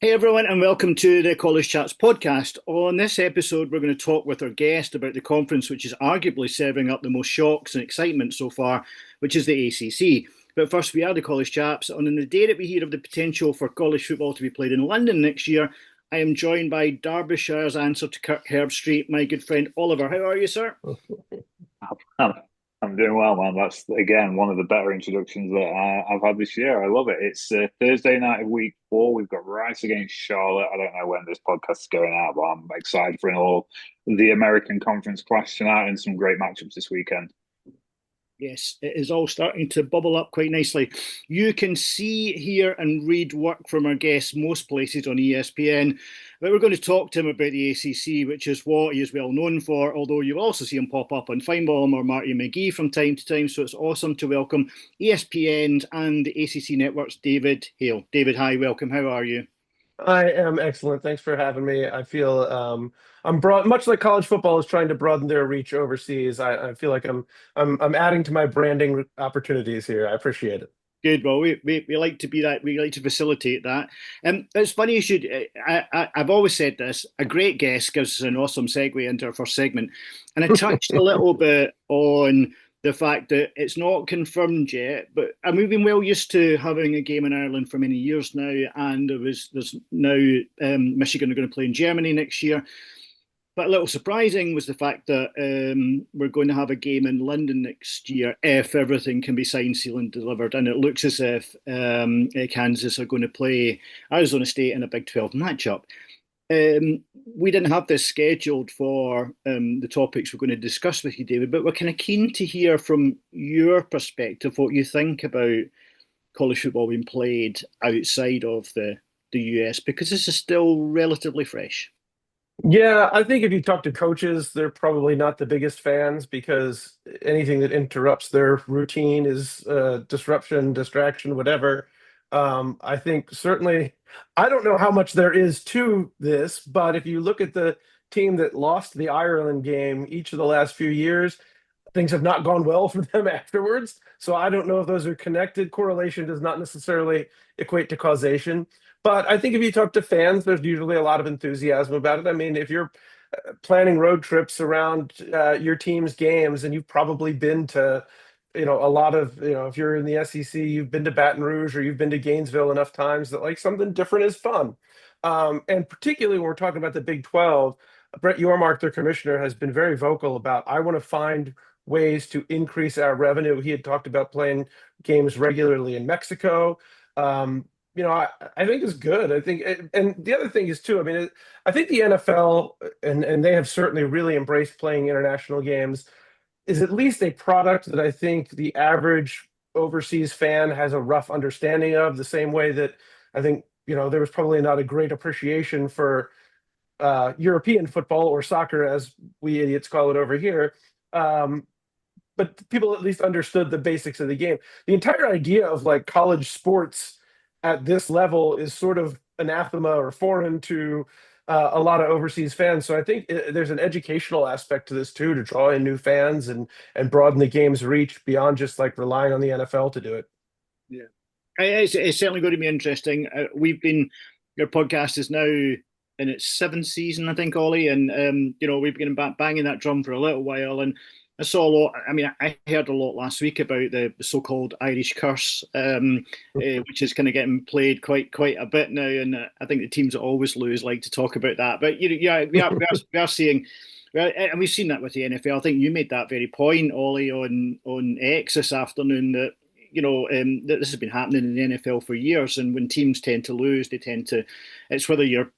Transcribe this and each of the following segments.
Hey everyone, and welcome to the College Chats podcast. On this episode, we're going to talk with our guest about the conference, which is arguably serving up the most shocks and excitement so far, which is the ACC. But first, we are the College Chaps, and on the day that we hear of the potential for college football to be played in London next year, I am joined by Derbyshire's answer to Kirk Herbstreit, my good friend Oliver. How are you, sir? I'm, I'm doing well, man. That's again one of the better introductions that I've had this year. I love it. It's Thursday night of week 4. We've got Rice against Charlotte. I don't know when this podcast is going out, but I'm excited for it all. The American Conference clash tonight and some great matchups this weekend. Yes, it is all starting to bubble up quite nicely. You can see, hear, and read work from our guests most places on ESPN. But we're going to talk to him about the ACC, which is what he is well known for, although you'll also see him pop up on Feinbaum or Marty McGee from time to time. So it's awesome to welcome ESPN's and the ACC Network's David Hale. David, hi, welcome. How are you? I am excellent. Thanks for having me. I feel I'm broad, much like college football is trying to broaden their reach overseas. I feel like I'm adding to my branding opportunities here. I appreciate it. Good. Well, we like to be that. We like to facilitate that. It's funny you should. I've always said this. A great guest gives us an awesome segue into our first segment, and I touched a little bit on the fact that it's not confirmed yet. But and we've been well used to having a game in Ireland for many years now, and there's now Michigan are going to play in Germany next year. But a little surprising was the fact that we're going to have a game in London next year if everything can be signed, sealed, and delivered. And it looks as if Kansas are going to play Arizona State in a Big 12 matchup. We didn't have this scheduled for the topics we're going to discuss with you, David, but we're kind of keen to hear from your perspective what you think about college football being played outside of the US, because this is still relatively fresh. Yeah, I think if you talk to coaches, they're probably not the biggest fans because anything that interrupts their routine is disruption, distraction, whatever. I think certainly, I don't know how much there is to this, but if you look at the team that lost the Ireland game each of the last few years, things have not gone well for them afterwards. So I don't know if those are connected. Correlation does not necessarily equate to causation. But I think if you talk to fans, there's usually a lot of enthusiasm about it. I mean, if you're planning road trips around your team's games, and you've probably been to, a lot of, if you're in the SEC, you've been to Baton Rouge or you've been to Gainesville enough times that like something different is fun. And particularly when we're talking about the Big 12, Brett Yormark, their commissioner, has been very vocal about, I want to find ways to increase our revenue. He had talked about playing games regularly in Mexico. I think is good. I think, and the other thing is too. I mean, I think the NFL and they have certainly really embraced playing international games. Is at least a product that I think the average overseas fan has a rough understanding of. The same way that I think there was probably not a great appreciation for European football or soccer, as we idiots call it over here. Um, but people at least understood the basics of the game. The entire idea of like college sports at this level is sort of anathema or foreign to a lot of overseas fans. So I think there's an educational aspect to this too, to draw in new fans and broaden the game's reach beyond just like relying on the NFL to do it. Yeah. It's certainly going to be interesting. Your podcast is now in its seventh season, I think, Ollie, and we've been banging that drum for a little while, and I saw a lot. I mean, I heard a lot last week about the so-called Irish curse, which is kind of getting played quite a bit now, and I think the teams that always lose like to talk about that. But yeah, we are seeing. Well, and we've seen that with the NFL. I think you made that very point, Ollie, on X this afternoon that that this has been happening in the NFL for years, and when teams tend to lose, they tend to. It's whether your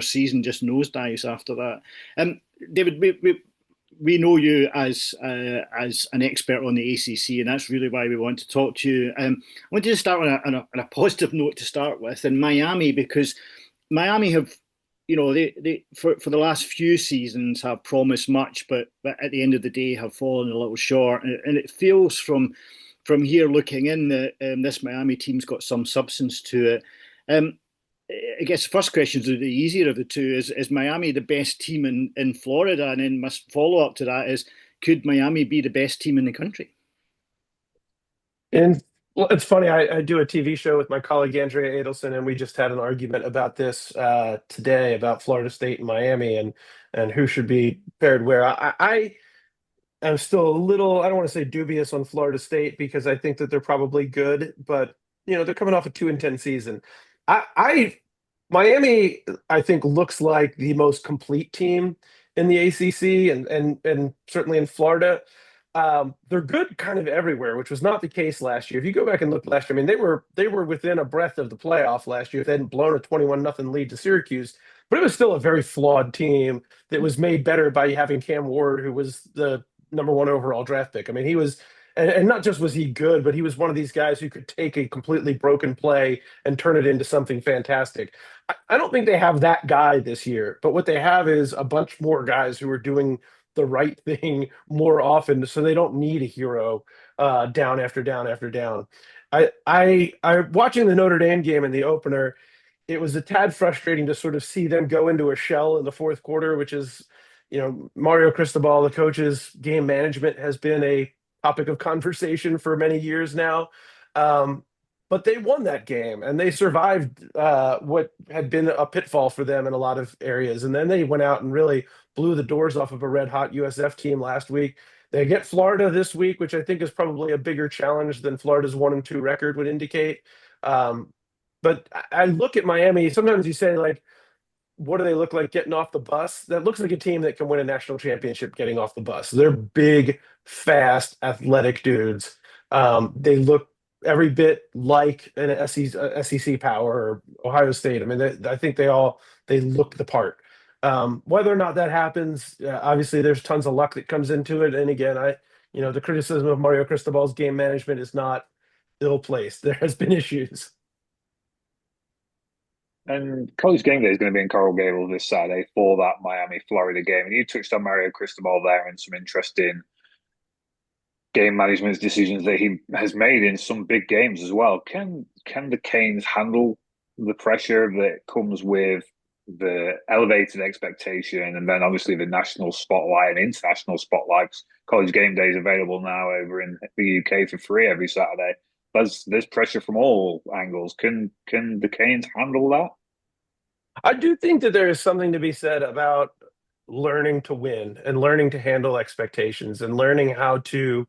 season just nosedives after that. David, we know you as an expert on the ACC, and that's really why we want to talk to you. I wanted to start on a positive note to start with in Miami, because Miami have, they for the last few seasons have promised much, but at the end of the day have fallen a little short, and it feels from here looking in that this Miami team's got some substance to it. I guess the first question is the easier of the two. Is Miami the best team in Florida? And then my follow up to that is, could Miami be the best team in the country? Well, it's funny. I do a TV show with my colleague Andrea Adelson, and we just had an argument about this today about Florida State and Miami and who should be paired where. I am still a little, I don't want to say dubious on Florida State because I think that they're probably good, but they're coming off a 2-10 season. I Miami, I think, looks like the most complete team in the ACC and certainly in Florida. They're good kind of everywhere, which was not the case last year. If you go back and look last year, I mean, they were within a breath of the playoff last year if they hadn't blown a 21-0 lead to Syracuse. But it was still a very flawed team that was made better by having Cam Ward, who was the number one overall draft pick. I mean, he was, and not just was he good, but he was one of these guys who could take a completely broken play and turn it into something fantastic. I don't think they have that guy this year, but what they have is a bunch more guys who are doing the right thing more often, so they don't need a hero down after down after down. I watching the Notre Dame game in the opener. It was a tad frustrating to sort of see them go into a shell in the fourth quarter, which is, Mario Cristobal, the coach's game management has been a topic of conversation for many years now. Um, but they won that game and they survived what had been a pitfall for them in a lot of areas. And then they went out and really blew the doors off of a red hot USF team last week. They get Florida this week, which I think is probably a bigger challenge than Florida's 1-2 record would indicate. But I look at Miami. Sometimes you say, like, what do they look like getting off the bus? That looks like a team that can win a national championship getting off the bus. They're big, fast, athletic dudes. They look every bit like an SEC Power or Ohio State. I mean, I think they look the part. Whether or not that happens, obviously, there's tons of luck that comes into it. And again, the criticism of Mario Cristobal's game management is not ill placed. There has been issues. And College Game Day is going to be in Coral Gables this Saturday for that Miami Florida game. And you touched on Mario Cristobal there and some interesting game management decisions that he has made in some big games as well. Can the Canes handle the pressure that comes with the elevated expectation and then obviously the national spotlight and international spotlights? College Game Day is available now over in the UK for free every Saturday. There's pressure from all angles. Can the Canes handle that? I do think that there is something to be said about learning to win and learning to handle expectations and learning how to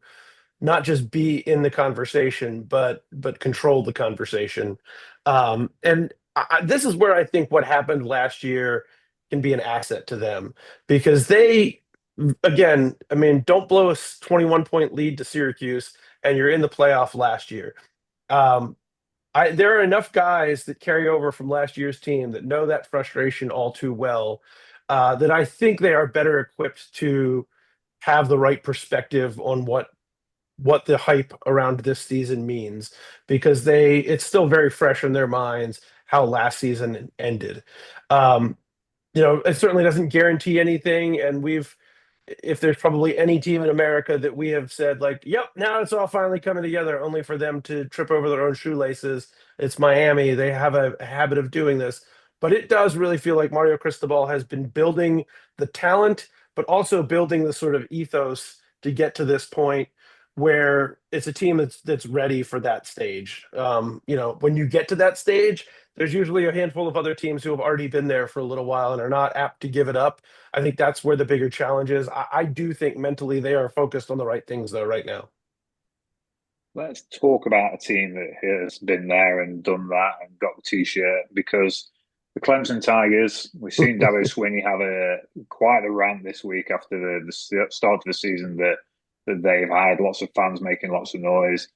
not just be in the conversation, but control the conversation. This is where I think what happened last year can be an asset to them because they, again, I mean, don't blow a 21-point lead to Syracuse and you're in the playoff last year. There are enough guys that carry over from last year's team that know that frustration all too well, that I think they are better equipped to have the right perspective on what the hype around this season means because it's still very fresh in their minds how last season ended. It certainly doesn't guarantee anything, and if there's probably any team in America that we have said, like, yep, now it's all finally coming together, only for them to trip over their own shoelaces, it's Miami. They have a habit of doing this. But it does really feel like Mario Cristobal has been building the talent, but also building the sort of ethos to get to this point where it's a team that's ready for that stage. When you get to that stage, there's usually a handful of other teams who have already been there for a little while and are not apt to give it up. I think that's where the bigger challenge is. I do think mentally they are focused on the right things though right now. Let's talk about a team that has been there and done that and got the t-shirt because the Clemson Tigers, we've seen Dabo Swinney have quite a rant this week after the start of the season that they've had lots of fans making lots of noise.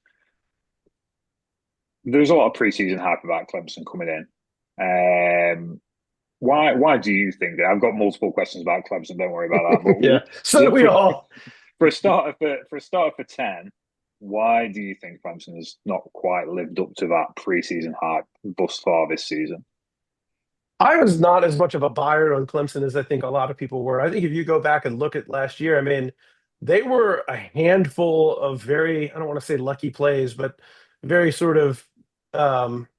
There's a lot of preseason hype about Clemson coming in. Why do you think that? I've got multiple questions about Clemson. Don't worry about that. But yeah, so do we all. For a starter for 10, why do you think Clemson has not quite lived up to that preseason hype thus far this season? I was not as much of a buyer on Clemson as I think a lot of people were. I think if you go back and look at last year, I mean, they were a handful of very, I don't want to say lucky plays, but very sort of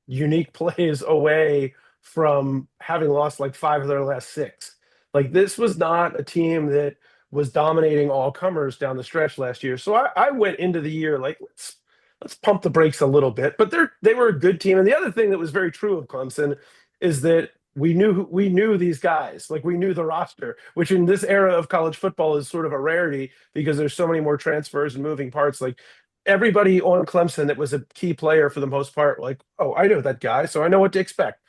unique plays away from having lost like 5 of their last 6. Like this was not a team that was dominating all comers down the stretch last year. So I went into the year like let's pump the brakes a little bit. But they were a good team. And the other thing that was very true of Clemson is that we knew these guys, like we knew the roster, which in this era of college football is sort of a rarity because there's so many more transfers and moving parts. Like everybody on Clemson that was a key player for the most part, like, oh, I know that guy, so I know what to expect.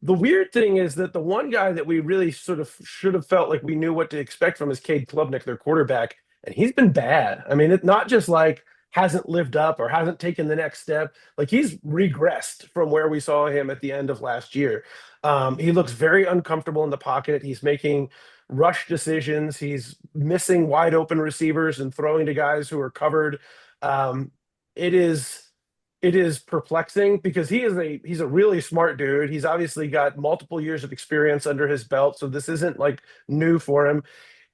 The weird thing is that the one guy that we really sort of should have felt like we knew what to expect from is Cade Klubnik, their quarterback, and he's been bad. I mean, it's not just like hasn't lived up or hasn't taken the next step. Like he's regressed from where we saw him at the end of last year. He looks very uncomfortable in the pocket. He's making rush decisions. He's missing wide open receivers and throwing to guys who are covered. Um, it is it is perplexing because he's a really smart dude. He's obviously got multiple years of experience under his belt, so this isn't like new for him.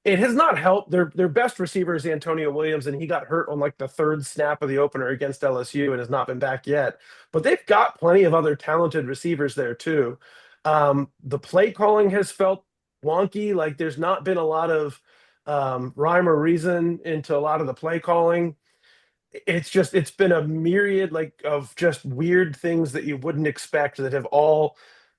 It has not helped. Their best receiver is Antonio Williams, and he got hurt on like the third snap of the opener against LSU and has not been back yet. But they've got plenty of other talented receivers there too. The play calling has felt wonky. Like there's not been a lot of rhyme or reason into a lot of the play calling. It's been a myriad like of just weird things that you wouldn't expect that have all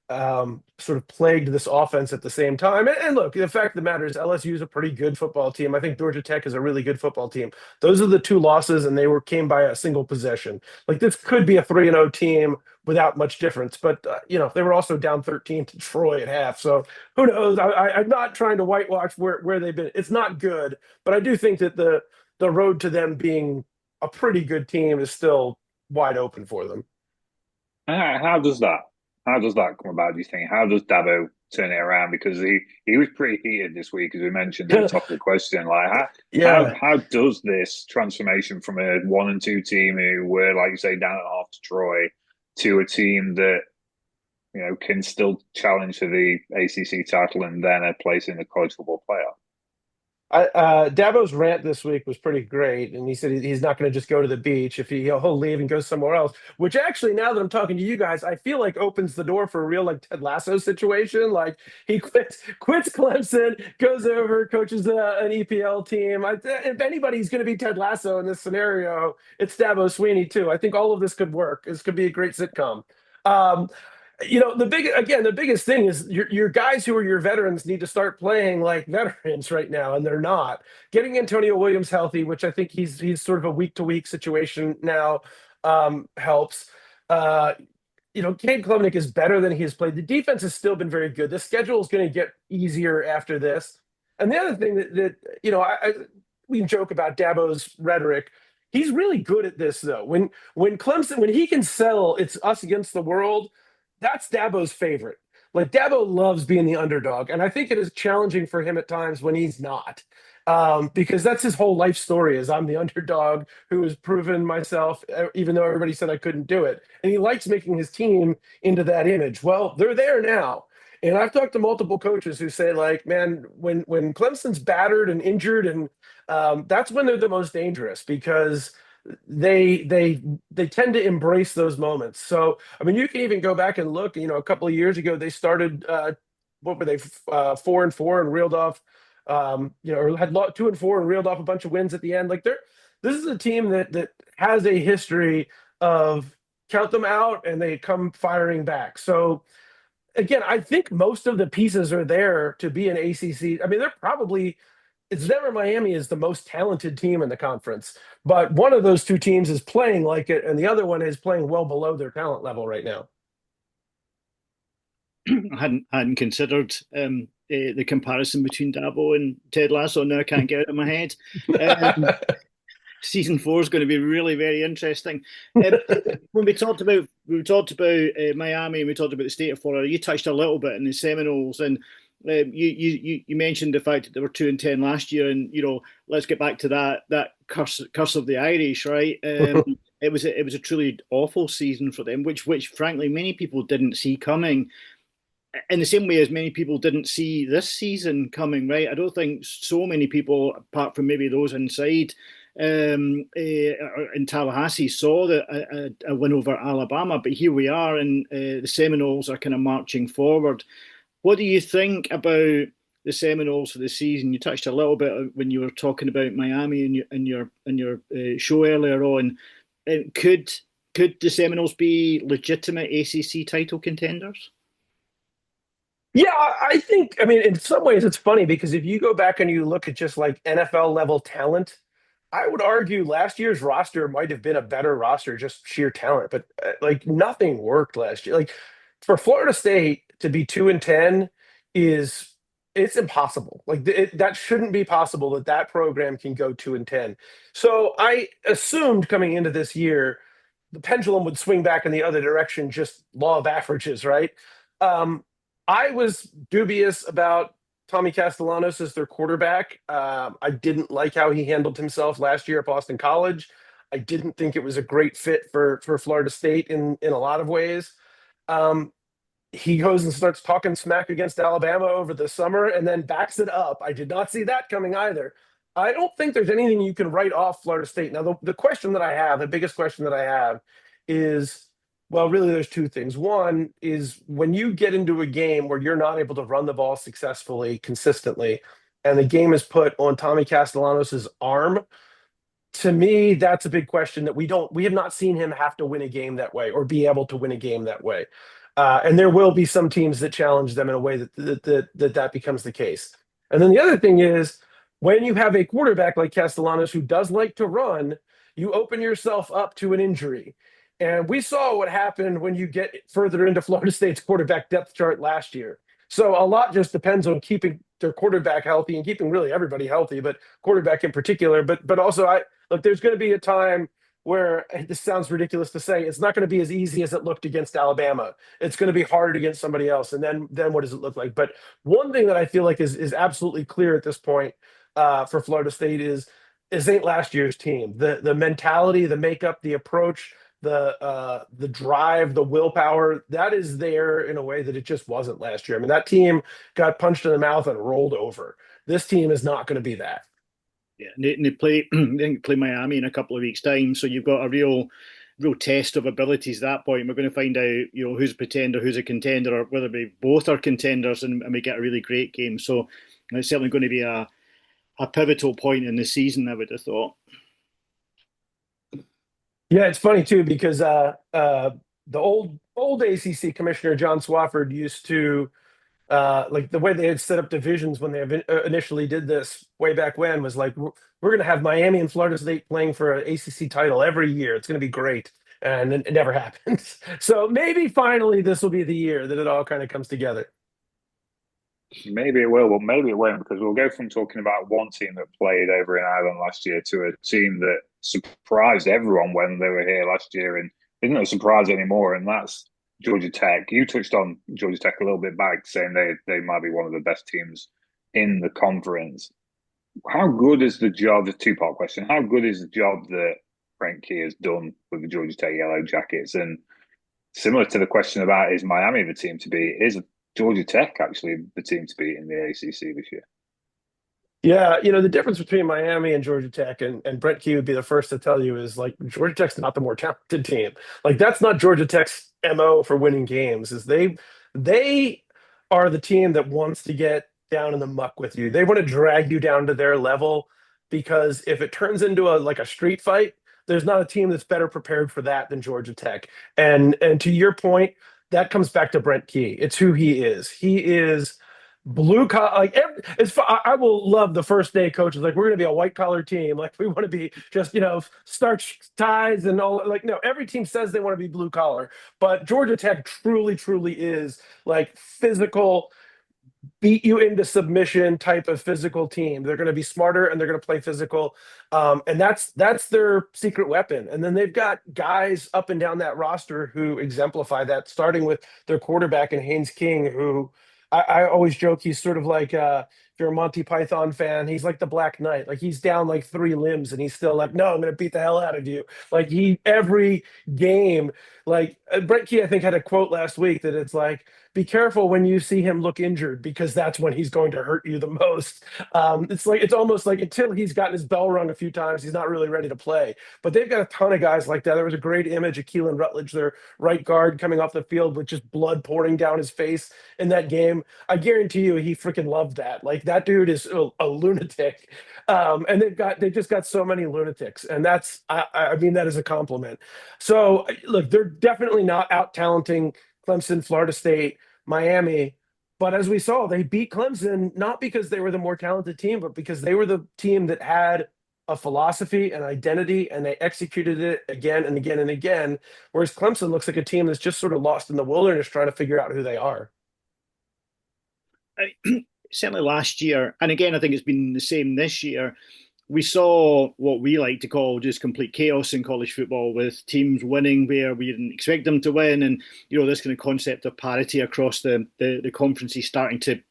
sort of plagued this offense at the same time. And look, the fact of the matter is LSU is a pretty good football team. I think Georgia Tech is a really good football team. Those are the two losses, and they came by a single possession. Like this could be a 3-0 team without much difference, but they were also down 13 to Troy at half. So who knows? I'm not trying to whitewash where they've been. It's not good, but I do think that the road to them being a pretty good team is still wide open for them. How does that? How does that come about? Do you think? How does Dabo turn it around? Because he was pretty heated this week, as we mentioned at the top of the question. Like, how does this transformation from a 1-2 team who were, like you say, down at half to Troy, to a team that can still challenge for the ACC title and then a place in the college football playoff? Dabo's rant this week was pretty great, and he said he's not going to just go to the beach. If he'll leave and go somewhere else, which actually, now that I'm talking to you guys, I feel like opens the door for a real like Ted Lasso situation. Like he quits Clemson, goes over, coaches an EPL team. If anybody's going to be Ted Lasso in this scenario, it's Dabo Sweeney too. I think all of this could work. This could be a great sitcom. Um, the biggest thing is your guys who are your veterans need to start playing like veterans right now, and they're not. Getting Antonio Williams healthy, which I think he's sort of a week to week situation now, helps. Cade Klubnik is better than he has played. The defense has still been very good. The schedule is going to get easier after this. And the other thing we joke about Dabo's rhetoric. He's really good at this though. When Clemson, when he can sell, it's us against the world. That's Dabo's favorite. Like Dabo loves being the underdog, and I think it is challenging for him at times when he's not, because that's his whole life story: is I'm the underdog who has proven myself, even though everybody said I couldn't do it. And he likes making his team into that image. Well, they're there now, and I've talked to multiple coaches who say, like, man, when Clemson's battered and injured, and that's when they're the most dangerous because they tend to embrace those moments. So I mean, you can even go back and look. A couple of years ago, they started what were they 4-4 and reeled off, or had 2-4 and reeled off a bunch of wins at the end. Like this is a team that has a history of count them out and they come firing back. So again, I think most of the pieces are there to be an ACC. I mean, it's never Miami is the most talented team in the conference, but one of those two teams is playing like it, and the other one is playing well below their talent level right now. I hadn't considered the comparison between Dabo and Ted Lasso. Now I can't get it in my head. Season 4 is going to be really very interesting. When we talked about Miami and we talked about the state of Florida, you touched a little bit on the Seminoles, and you mentioned the fact that they were 2-10 last year, and let's get back to that curse of the Irish, right? It was a truly awful season for them, which frankly many people didn't see coming. In the same way as many people didn't see this season coming, right? I don't think so many people, apart from maybe those inside in Tallahassee, saw a win over Alabama. But here we are, and the Seminoles are kind of marching forward. What do you think about the Seminoles for the season? You touched a little bit when you were talking about Miami in your show earlier on. Could the Seminoles be legitimate ACC title contenders? Yeah, I think, I mean, in some ways it's funny because if you go back and you look at just like NFL level talent, I would argue last year's roster might have been a better roster, just sheer talent, but like nothing worked last year. Like for Florida State to be 2-10 is it's impossible. Like that shouldn't be possible that that program can go 2-10. So I assumed coming into this year the pendulum would swing back in the other direction, just law of averages, right? Um, I was dubious about Tommy Castellanos as their quarterback. I didn't like how he handled himself last year at Boston College. I didn't think it was a great fit for Florida State in a lot of ways. Um, he goes and starts talking smack against Alabama over the summer and then backs it up. I did not see that coming either. I don't think there's anything you can write off Florida State. Now, the question that I have, the biggest question that I have is, well, really, there's two things. One is when you get into a game where you're not able to run the ball successfully, consistently, and the game is put on Tommy Castellanos' arm, to me, that's a big question that we have not seen him have to win a game that way or be able to win a game that way. And there will be some teams that challenge them in a way that becomes the case. And then the other thing is when you have a quarterback like Castellanos who does like to run, you open yourself up to an injury. And we saw what happened when you get further into Florida State's quarterback depth chart last year. So a lot just depends on keeping their quarterback healthy and keeping really everybody healthy, but quarterback in particular. But also I look, there's going to be a time where this sounds ridiculous to say it's not going to be as easy as it looked against Alabama. It's going to be hard against somebody else. And then what does it look like? But one thing that I feel like is absolutely clear at this point for Florida State is ain't last year's team. The mentality, the makeup, the approach, the drive, the willpower, that is there in a way that it just wasn't last year. I mean, that team got punched in the mouth and rolled over. This team is not going to be that. Yeah, and they play they play Miami in a couple of weeks' time, so you've got a real test of abilities at that point. We're going to find out, who's a pretender, who's a contender, or whether we both are contenders, and we get a really great game. So it's certainly going to be a pivotal point in the season, I would have thought. Yeah, it's funny too because the old ACC commissioner John Swafford used to like the way they had set up divisions when they initially did this way back when was like we're going to have Miami and Florida State playing for an ACC title every year. It's going to be great, and it never happens. So maybe finally this will be the year that it all kind of comes together. Maybe it will, but maybe it won't, because we'll go from talking about one team that played over in Ireland last year to a team that surprised everyone when they were here last year and isn't a surprise anymore, and that's Georgia Tech. You touched on Georgia Tech a little bit back, saying they might be one of the best teams in the conference. How good is the job, the two-part question, how good is the job that Frank Key has done with the Georgia Tech Yellowjackets? And similar to the question about is Miami the team to beat, is Georgia Tech actually the team to beat in the ACC this year? Yeah, the difference between Miami and Georgia Tech, and Brent Key would be the first to tell you, is like Georgia Tech's not the more talented team. Like that's not Georgia Tech's MO for winning games, is they are the team that wants to get down in the muck with you. They want to drag you down to their level because if it turns into a street fight, there's not a team that's better prepared for that than Georgia Tech. And to your point, that comes back to Brent Key. It's who he is. He is blue collar. Like I will love the first day coaches. Like we're going to be a white collar team. Like we want to be just starch ties and all. Like no, every team says they want to be blue collar, but Georgia Tech truly is like physical, beat you into submission type of physical team. They're going to be smarter and they're going to play physical, and that's their secret weapon. And then they've got guys up and down that roster who exemplify that, starting with their quarterback and Haynes King, who I always joke he's sort of like if you're a Monty Python fan, he's like the Black Knight. Like he's down like 3 limbs and he's still like, no, I'm going to beat the hell out of you. Like every game, like Brent Key, I think had a quote last week that it's like be careful when you see him look injured, because that's when he's going to hurt you the most. It's almost like until he's gotten his bell rung a few times, he's not really ready to play. But they've got a ton of guys like that. There was a great image of Keelan Rutledge, their right guard, coming off the field with just blood pouring down his face in that game. I guarantee you he freaking loved that. Like, that dude is a lunatic. And they just got so many lunatics, and I mean, that is a compliment. So look, they're definitely not out talenting Clemson, Florida State, Miami. But as we saw, they beat Clemson not because they were the more talented team, but because they were the team that had a philosophy and identity, and they executed it again and again and again. Whereas Clemson looks like a team that's just sort of lost in the wilderness trying to figure out who they are. Certainly last year, and again, I think it's been the same this year. We saw what we like to call just complete chaos in college football, with teams winning where we didn't expect them to win, and this kind of concept of parity across the conferences starting to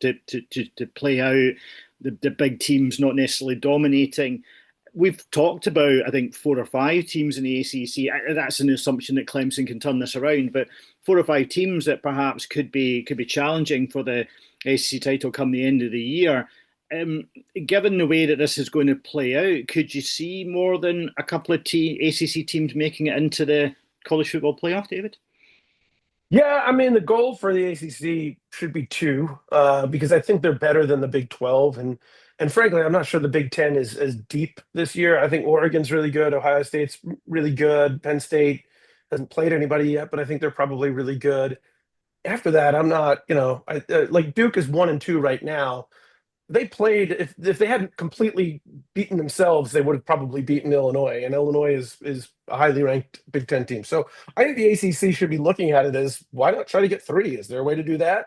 play out. The big teams not necessarily dominating. We've talked about, I think, 4 or 5 teams in the ACC. That's an assumption that Clemson can turn this around, but 4 or 5 teams that perhaps could be challenging for the ACC title come the end of the year. Given the way that this is going to play out, could you see more than a couple of ACC teams making it into the college football playoff, David? Yeah, I mean, the goal for the ACC should be 2, because I think they're better than the Big 12, and frankly, I'm not sure the Big 10 is as deep this year. I think Oregon's really good, Ohio State's really good, Penn State hasn't played anybody yet, but I think they're probably really good. After that, I'm not, like Duke is 1 and 2 right now. They played, if they hadn't completely beaten themselves, they would have probably beaten Illinois, and Illinois is a highly ranked Big Ten team. So I think the ACC should be looking at it as, why not try to get 3? Is there a way to do that?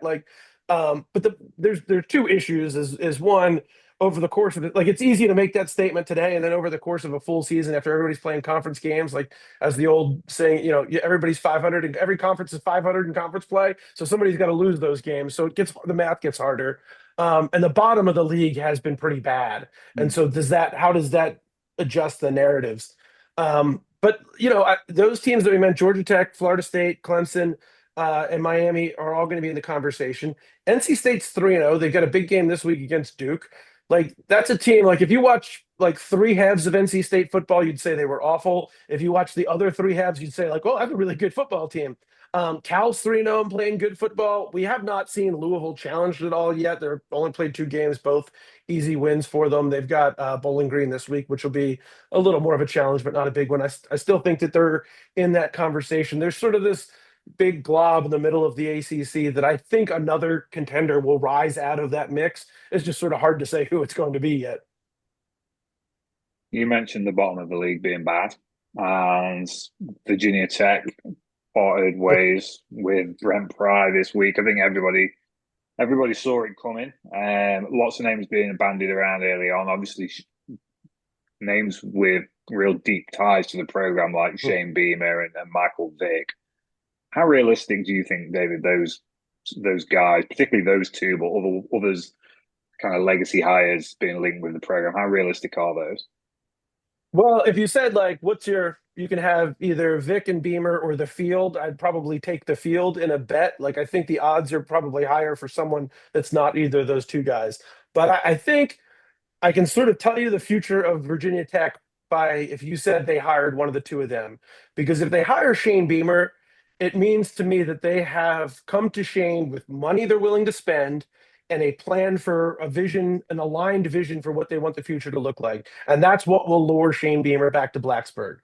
But there's 2 issues. Is one, over the course of it, like, it's easy to make that statement today, and then over the course of a full season, after everybody's playing conference games, like, as the old saying, everybody's 500 and every conference is 500 in conference play, so somebody's got to lose those games. So the math gets harder. And the bottom of the league has been pretty bad. And so how does that adjust the narratives? But those teams that we meant, Georgia Tech, Florida State, Clemson, and Miami, are all going to be in the conversation. NC State's 3-0. They've got a big game this week against Duke. Like, that's a team, like, if you watch like 3 halves of NC State football, you'd say they were awful. If you watch the other 3 halves, you'd say, like, oh, that's a really good football team. Cal's 3-0 and playing good football. We have not seen Louisville challenged at all yet. They're only played 2 games, both easy wins for them. They've got Bowling Green this week, which will be a little more of a challenge, but not a big one. I still think that they're in that conversation. There's sort of this big glob in the middle of the ACC that I think another contender will rise out of that mix. It's just sort of hard to say who it's going to be yet. You mentioned the bottom of the league being bad, and Virginia Tech parted ways with Brent Pry this week. I think everybody saw it coming. Lots of names being bandied around early on. Obviously, names with real deep ties to the program, like Shane Beamer and Michael Vick. How realistic do you think, David, those guys, particularly those 2, but others kind of legacy hires being linked with the program, how realistic are those? Well, if you said, like, you can have either Vic and Beamer or the field, I'd probably take the field in a bet. Like, I think the odds are probably higher for someone that's not either of those 2 guys. But I think I can sort of tell you the future of Virginia Tech if you said they hired one of the 2 of them. Because if they hire Shane Beamer, it means to me that they have come to Shane with money they're willing to spend and a plan for an aligned vision for what they want the future to look like. And that's what will lure Shane Beamer back to Blacksburg.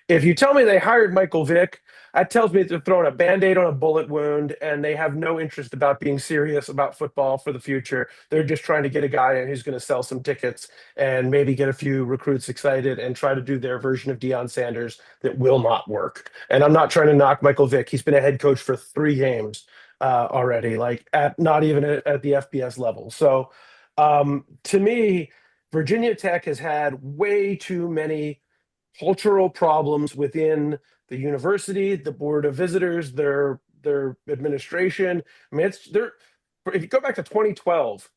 If you tell me they hired Michael Vick, that tells me they're throwing a Band-Aid on a bullet wound, and they have no interest about being serious about football for the future. They're just trying to get a guy in who's going to sell some tickets and maybe get a few recruits excited and try to do their version of Deion Sanders that will not work. And I'm not trying to knock Michael Vick. He's been a head coach for 3 games already, like not even at the FBS level. So to me, Virginia Tech has had way too many cultural problems within the university, the board of visitors, their administration. I mean, if you go back to 2012,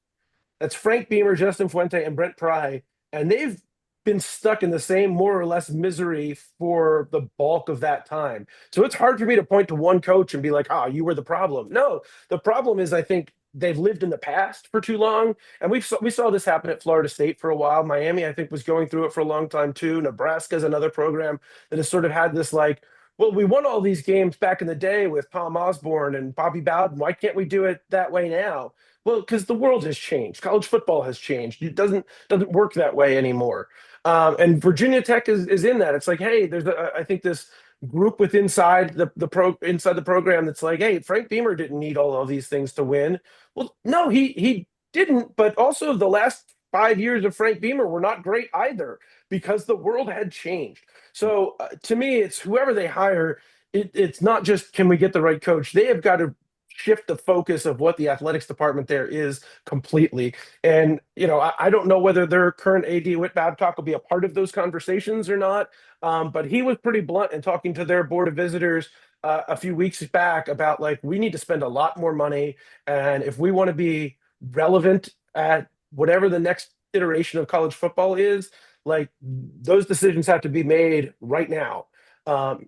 that's Frank Beamer, Justin Fuente, and Brent Pry, and they've been stuck in the same more or less misery for the bulk of that time. So it's hard for me to point to one coach and be like, "Oh, you were the problem." No, the problem is I think they've lived in the past for too long, and we saw this happen at Florida State for a while. Miami, I think, was going through it for a long time too. Nebraska is another program that has sort of had this like, well, we won all these games back in the day with Tom Osborne and Bobby Bowden. Why can't we do it that way now? Well, because the world has changed. College football has changed. It doesn't work that way anymore. And Virginia Tech is in that. It's like, hey, I think this group with inside the program that's like, hey, Frank Beamer didn't need all of these things to win. Well, no, he didn't. But also the last 5 years of Frank Beamer were not great either because the world had changed. So to me, it's whoever they hire. It's not just can we get the right coach. They have got to shift the focus of what the athletics department there is completely. And, I don't know whether their current AD Whit Babcock will be a part of those conversations or not. But he was pretty blunt in talking to their board of visitors a few weeks back about like, we need to spend a lot more money. And if we want to be relevant at whatever the next iteration of college football is, like those decisions have to be made right now.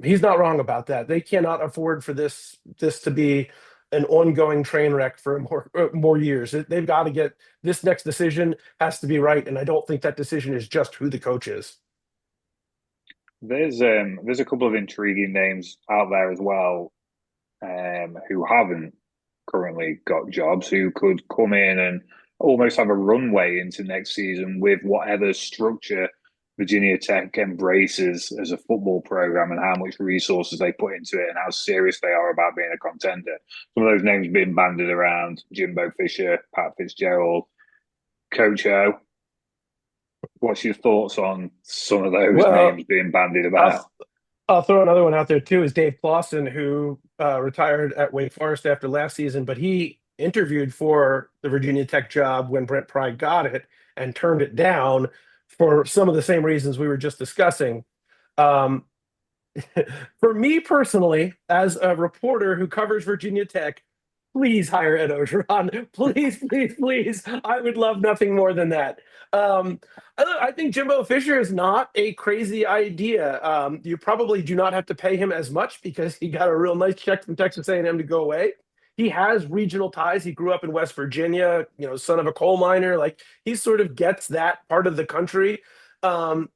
He's not wrong about that. They cannot afford for this to be an ongoing train wreck for more years. They've got to get this next decision has to be right, and I don't think that decision is just who the coach is. There's a couple of intriguing names out there as well, who haven't currently got jobs, who could come in and almost have a runway into next season with whatever structure Virginia Tech embraces as a football program and how much resources they put into it and how serious they are about being a contender. Some of those names being bandied around: Jimbo Fisher, Pat Fitzgerald, Coach O. What's your thoughts on some of those names being bandied about? I'll throw another one out there too, is Dave Clawson, who retired at Wake Forest after last season, but he interviewed for the Virginia Tech job when Brent Pry got it and turned it down for some of the same reasons we were just discussing. For me personally, as a reporter who covers Virginia Tech, please hire Ed Orgeron. Please, please, please. I would love nothing more than that. I think Jimbo Fisher is not a crazy idea. You probably do not have to pay him as much because he got a real nice check from Texas A&M to go away. He has regional ties. He grew up in West Virginia, son of a coal miner. Like he sort of gets that part of the country.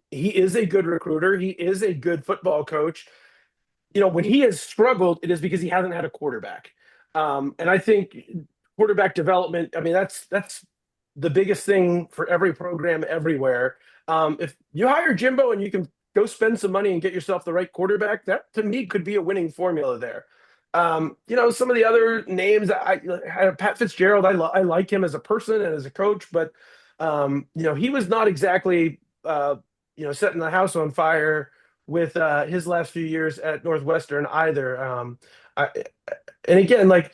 He is a good recruiter. He is a good football coach. When he has struggled, it is because he hasn't had a quarterback. And I think quarterback development, I mean, that's the biggest thing for every program everywhere. If you hire Jimbo and you can go spend some money and get yourself the right quarterback, that to me could be a winning formula there. Some of the other names, Pat Fitzgerald, I like him as a person and as a coach, but he was not exactly setting the house on fire with his last few years at Northwestern either. And again, like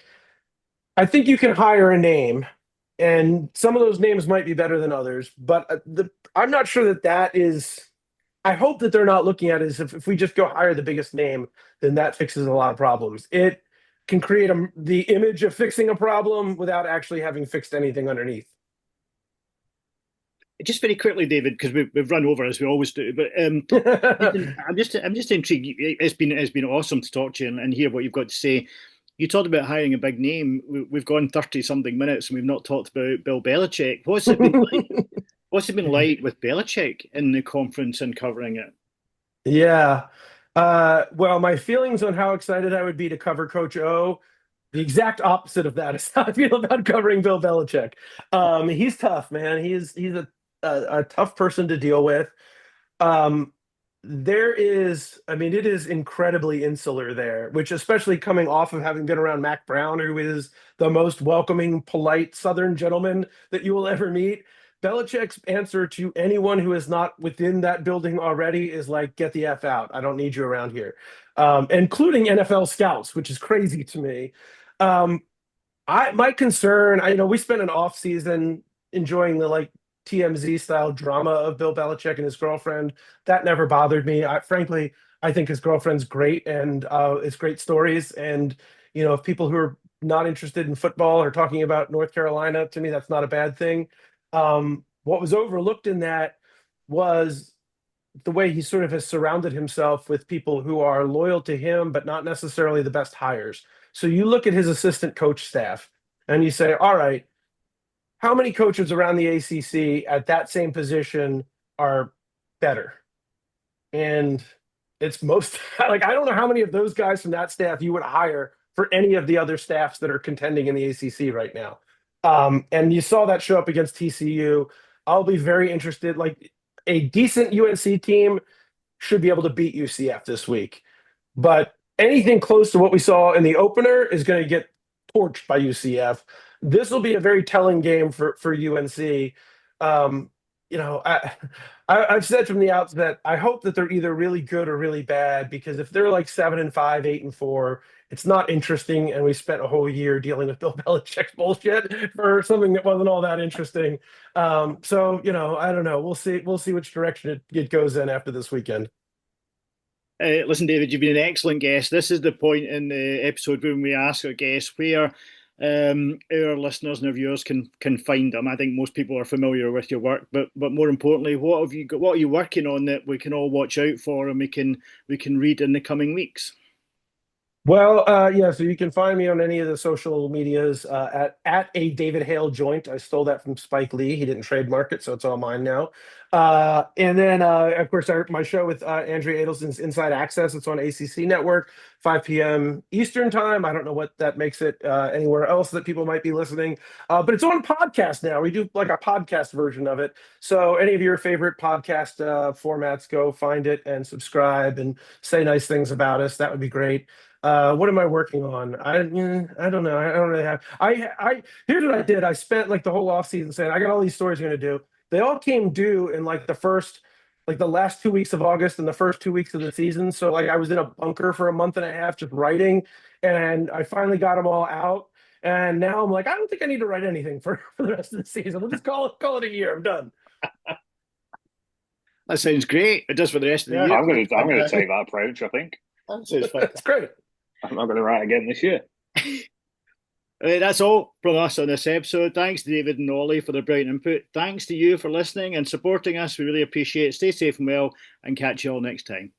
I think you can hire a name, and some of those names might be better than others, but I'm not sure that is. I hope that they're not looking at it as if we just go hire the biggest name, then that fixes a lot of problems. It can create the image of fixing a problem without actually having fixed anything underneath. Just very quickly, David, because we've run over as we always do. But I'm just intrigued. It's been awesome to talk to you and hear what you've got to say. You talked about hiring a big name. We've gone 30-something minutes and we've not talked about Bill Belichick. What's it been like? What's it been like with Belichick in the conference and covering it? Yeah. Well, my feelings on how excited I would be to cover Coach O, the exact opposite of that is how I feel about covering Bill Belichick. He's tough, man. He's a tough person to deal with. It is incredibly insular there, which especially coming off of having been around Mac Brown, who is the most welcoming, polite Southern gentleman that you will ever meet. Belichick's answer to anyone who is not within that building already is like, get the F out. I don't need you around here. Including NFL scouts, which is crazy to me. My concern, we spent an off season enjoying the TMZ style drama of Bill Belichick and his girlfriend. That never bothered me. Frankly, I think his girlfriend's great and it's great stories. And, if people who are not interested in football are talking about North Carolina, to me, that's not a bad thing. What was overlooked in that was the way he sort of has surrounded himself with people who are loyal to him, but not necessarily the best hires. So you look at his assistant coach staff and you say, all right, how many coaches around the ACC at that same position are better? And it's most like, I don't know how many of those guys from that staff you would hire for any of the other staffs that are contending in the ACC right now. And you saw that show up against TCU. I'll be very interested. Like, a decent UNC team should be able to beat UCF this week. But anything close to what we saw in the opener is going to get torched by UCF. This will be a very telling game for UNC. I've said from the outset, I hope that they're either really good or really bad, because if they're like 7-5, 8-4, it's not interesting. And we spent a whole year dealing with Bill Belichick's bullshit for something that wasn't all that interesting. So, I don't know. We'll see which direction it goes in after this weekend. Listen, David, you've been an excellent guest. This is the point in the episode when we ask our guests where our listeners and our viewers can find them. I think most people are familiar with your work, but more importantly, what are you working on that we can all watch out for and we can read in the coming weeks? Well, so you can find me on any of the social medias at a David Hale joint. I stole that from Spike Lee. He didn't trademark it, so it's all mine now. And then, of course, my show with Andrea Adelson's Inside Access. It's on ACC Network, 5 p.m. Eastern time. I don't know what that makes it anywhere else that people might be listening. But it's on podcast now. We do like a podcast version of it. So any of your favorite podcast formats, go find it and subscribe and say nice things about us. That would be great. What am I working on? I don't know. I don't really have. Here's what I did. I spent like the whole off season saying I got all these stories I'm going to do. They all came due in like the last 2 weeks of August and the first 2 weeks of the season. So like I was in a bunker for a month and a half just writing, and I finally got them all out. And now I'm like, I don't think I need to write anything for the rest of the season. We'll just call it a year. I'm done. That sounds great. It does for the rest of the year. I'm going to take that approach. I think that's great. I'm not going to write again this year. That's all from us on this episode. Thanks to David and Ollie for their brilliant input. Thanks to you for listening and supporting us. We really appreciate it. Stay safe and well, and catch you all next time.